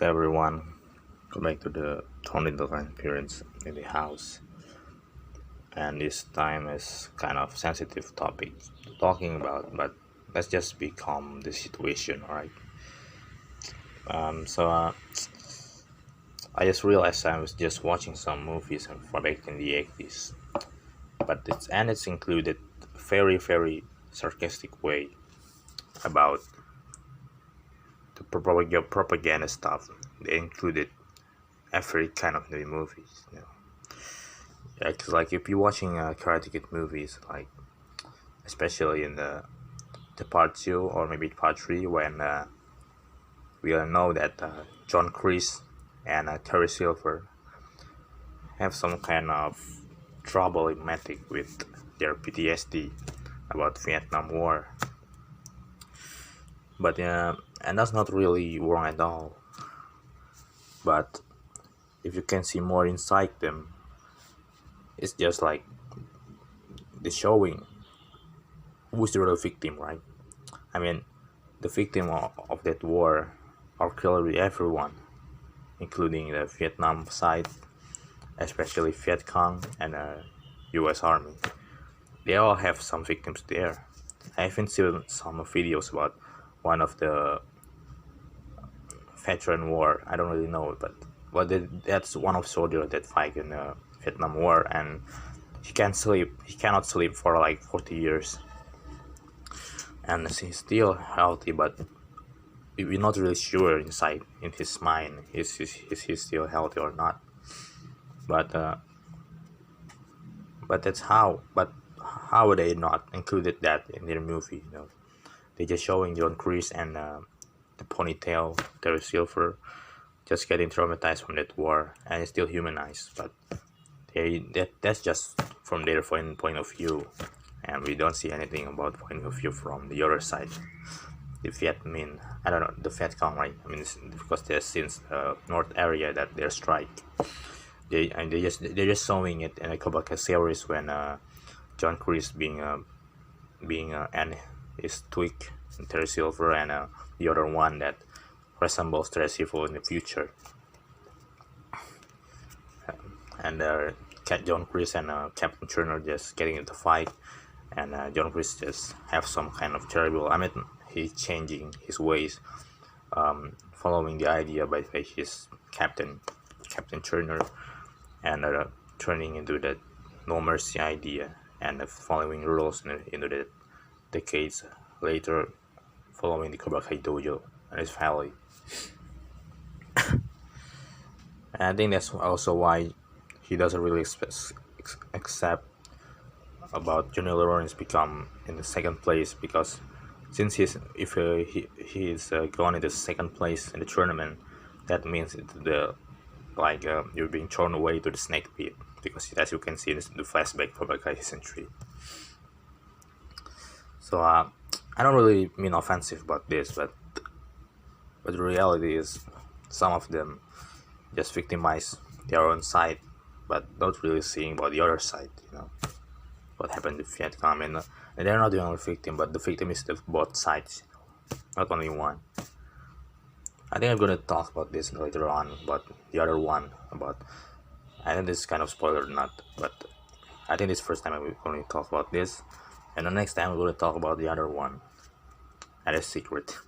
Okay, everyone, go back to the tornado appearance in the house, and this time is kind of sensitive topic talking about, but let's just become the situation, alright? So I just realized I was just watching some movies from back in the 80s, but it's included very sarcastic way about the propaganda stuff. They included every kind of the movies, Yeah, 'cause like if you're watching Karate Kid movies, like especially in the part two or maybe part three, when we all know that John Kreese and Terry Silver have some kind of problematic with their PTSD about Vietnam War, but and that's not really wrong at all. But if you can see more inside them, it's just like the showing who's the real victim, right? I mean, the victim of that war are clearly everyone, including the Vietnam side, especially Viet Cong and U.S. Army. They all have some victims there. I haven't seen some videos about one of the veteran war. I don't really know, but that's one of soldier that fight in the Vietnam War, and he can't sleep. He cannot sleep for like 40 years, and he's still healthy, but we're not really sure inside in his mind is he still healthy or not. But how would they not included that in their movie? They just showing John Kreese and the ponytail Terry Silver just getting traumatized from that war, and it's still humanized, but that's just from their point of view, and we don't see anything about point of view from the other side. The Viet Minh, I don't know, the Viet Cong, right? I mean, because they're since north area that they're strike. They're just showing it in a Cobra Kai series when John Kreese being and is Twig and Terry Silver, and the other one that resembles Terry Silver in the future, and John Kreese and Captain Turner just getting into fight, and John Kreese just have some kind of terrible. I mean, he's changing his ways, following the idea by his Captain Turner, and turning into that no mercy idea, and following rules into the decades later, following the Cobra Kai dojo and his family. And I think that's also why he doesn't really accept about Johnny Lawrence become in the second place, because since if he is going into second place in the tournament, that means you're being thrown away to the snake pit, because as you can see in the flashback Cobra Kai season 3. So I don't really mean offensive about this, but the reality is some of them just victimize their own side, but not really seeing about the other side. What happened to Viet Cong, and they're not the only victim, but the victim is the both sides, not only one. I think I'm gonna talk about this later on, about the other one. I think this is kind of spoiler or not, but I think this first time I'm going to talk about this, and the next time we're going to talk about the other one, and it's secret.